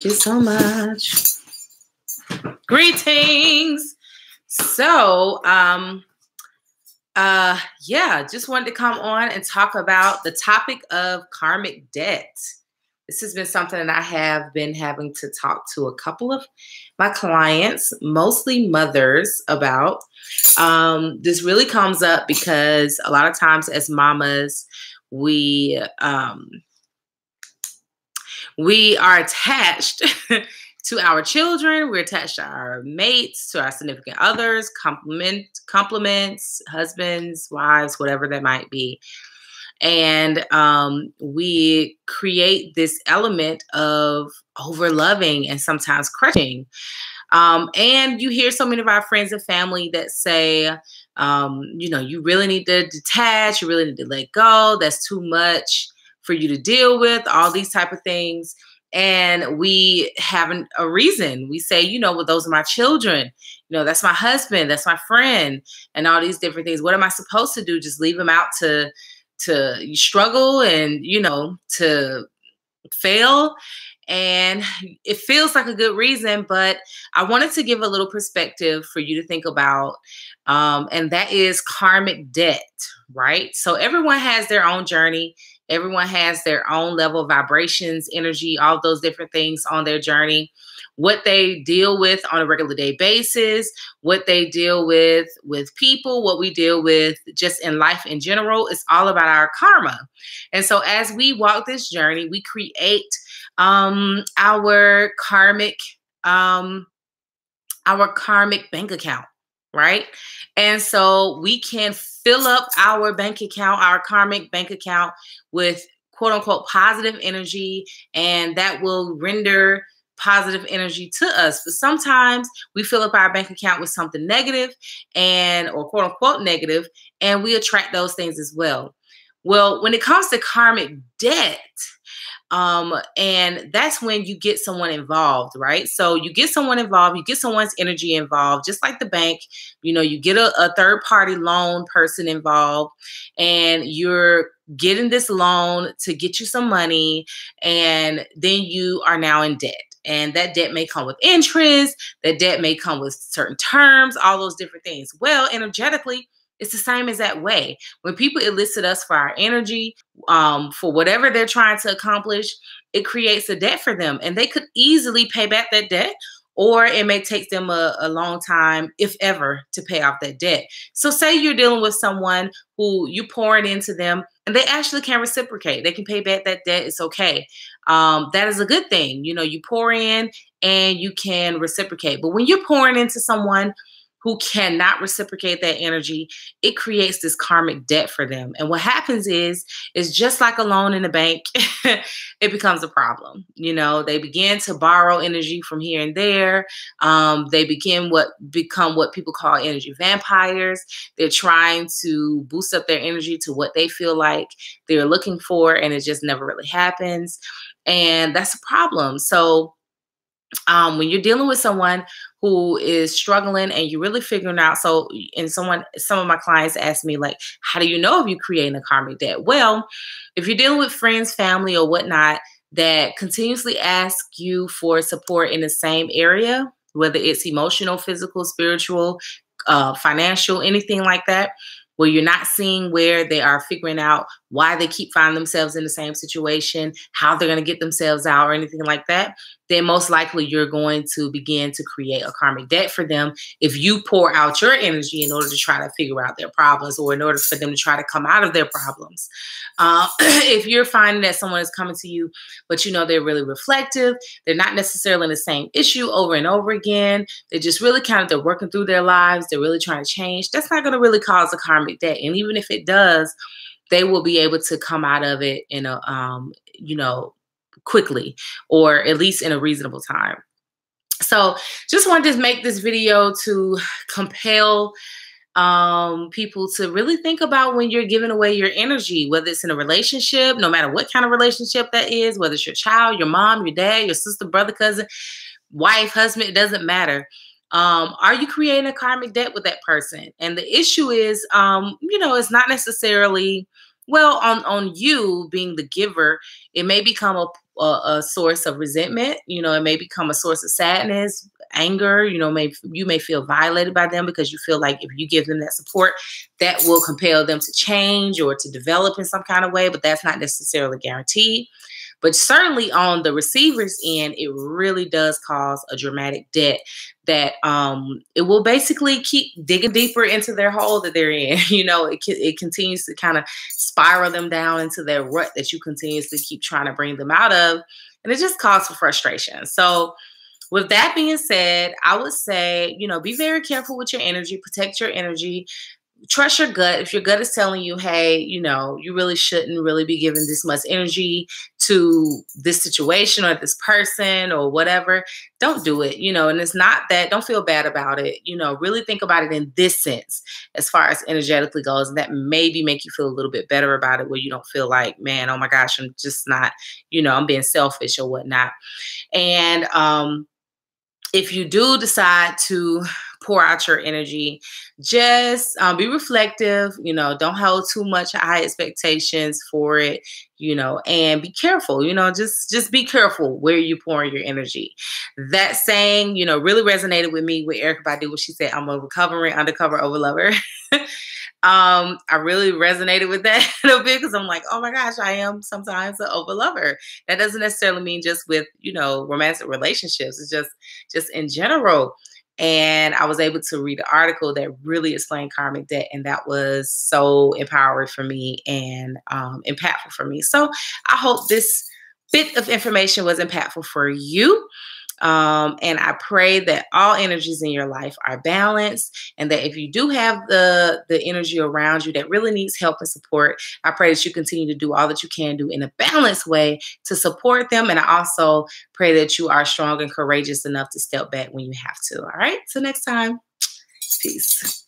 Thank you so much. Greetings. So, yeah, just wanted to come on and talk about the topic of karmic debt. This has been something that I have been having to talk to a couple of my clients, mostly mothers, about. This really comes up because a lot of times as mamas, we are attached to our children. We're attached to our mates, to our significant others, compliments, husbands, wives, whatever that might be. And we create this element of overloving and sometimes crutching. And you hear so many of our friends and family that say, you really need to detach, you really need to let go. That's too much for you to deal with, all these type of things. And we haven't a reason. We say, well, those are my children. That's my husband. That's my friend, and all these different things. What am I supposed to do? Just leave them out to struggle and, to fail. And it feels like a good reason, but I wanted to give a little perspective for you to think about. And that is karmic debt, right? So everyone has their own journey. Everyone has their own level of vibrations, energy, all of those different things on their journey. What they deal with on a regular day basis, what they deal with people, what we deal with just in life in general, is all about our karma. And so as we walk this journey, we create our karmic bank account, right? And so we can fill up our bank account, our karmic bank account, with quote unquote positive energy, and that will render positive energy to us. But sometimes we fill up our bank account with something negative or quote unquote negative, and we attract those things as well. Well, when it comes to karmic debt, and that's when you get someone involved, right? So you get someone involved, you get someone's energy involved, just like the bank. You get a third party loan person involved, and you're getting this loan to get you some money, and then you are now in debt. And that debt may come with interest, that debt may come with certain terms, all those different things. Well, energetically, it's the same as that way. When people elicit us for our energy, for whatever they're trying to accomplish, it creates a debt for them. And they could easily pay back that debt, or it may take them a long time, if ever, to pay off that debt. So say you're dealing with someone who you pouring into them, and they actually can reciprocate. They can pay back that debt. It's okay. That is a good thing. You pour in and you can reciprocate. But when you're pouring into someone who cannot reciprocate that energy, it creates this karmic debt for them. And what happens is just like a loan in the bank, it becomes a problem. They begin to borrow energy from here and there. They become what people call energy vampires. They're trying to boost up their energy to what they feel like they're looking for, and it just never really happens. And that's a problem. So when you're dealing with someone who is struggling and you're really figuring out, some of my clients ask me, like, how do you know if you're creating a karmic debt? Well, if you're dealing with friends, family, or whatnot that continuously ask you for support in the same area, whether it's emotional, physical, spiritual, financial, anything like that, where you're not seeing where they are figuring out why they keep finding themselves in the same situation, how they're going to get themselves out, or anything like that, then most likely you're going to begin to create a karmic debt for them if you pour out your energy in order to try to figure out their problems, or in order for them to try to come out of their problems. If you're finding that someone is coming to you, but they're really reflective, they're not necessarily in the same issue over and over again, they're just really they're working through their lives, they're really trying to change, that's not going to really cause a karmic debt. And even if it does, they will be able to come out of it in a, quickly, or at least in a reasonable time. So just wanted to make this video to compel people to really think about when you're giving away your energy, whether it's in a relationship, no matter what kind of relationship that is, whether it's your child, your mom, your dad, your sister, brother, cousin, wife, husband, it doesn't matter. Are you creating a karmic debt with that person? And the issue is, it's not necessarily Well, on you being the giver, it may become a source of resentment. You know, it may become a source of sadness, anger. You know, you may feel violated by them because you feel like if you give them that support, that will compel them to change or to develop in some kind of way. But that's not necessarily guaranteed. But certainly on the receiver's end, it really does cause a dramatic debt that it will basically keep digging deeper into their hole that they're in. You know, it continues to kind of spiral them down into their rut that you continuously keep trying to bring them out of. And it just causes for frustration. So with that being said, I would say, you know, be very careful with your energy, protect your energy, trust your gut. If your gut is telling you, hey, you know, you really shouldn't really be giving this much energy to this situation or this person or whatever, don't do it. You know, and it's not that, don't feel bad about it. You know, really think about it in this sense as far as energetically goes. And that maybe make you feel a little bit better about it, where you don't feel like, man, oh my gosh, I'm just not, you know, I'm being selfish or whatnot. And if you do decide to pour out your energy, just be reflective, you know, don't hold too much high expectations for it, you know, and be careful, you know, just be careful where you pour your energy. That saying, you know, really resonated with me with Erykah Badu when she said, I'm a recovering undercover overlover. I really resonated with that a little bit because I'm like, oh my gosh, I am sometimes an overlover. That doesn't necessarily mean just with, you know, romantic relationships. It's just in general. And I was able to read an article that really explained karmic debt, and that was so empowering for me and impactful for me. So I hope this bit of information was impactful for you. And I pray that all energies in your life are balanced, and that if you do have the energy around you that really needs help and support, I pray that you continue to do all that you can do in a balanced way to support them. And I also pray that you are strong and courageous enough to step back when you have to. All right. Till next time. Peace.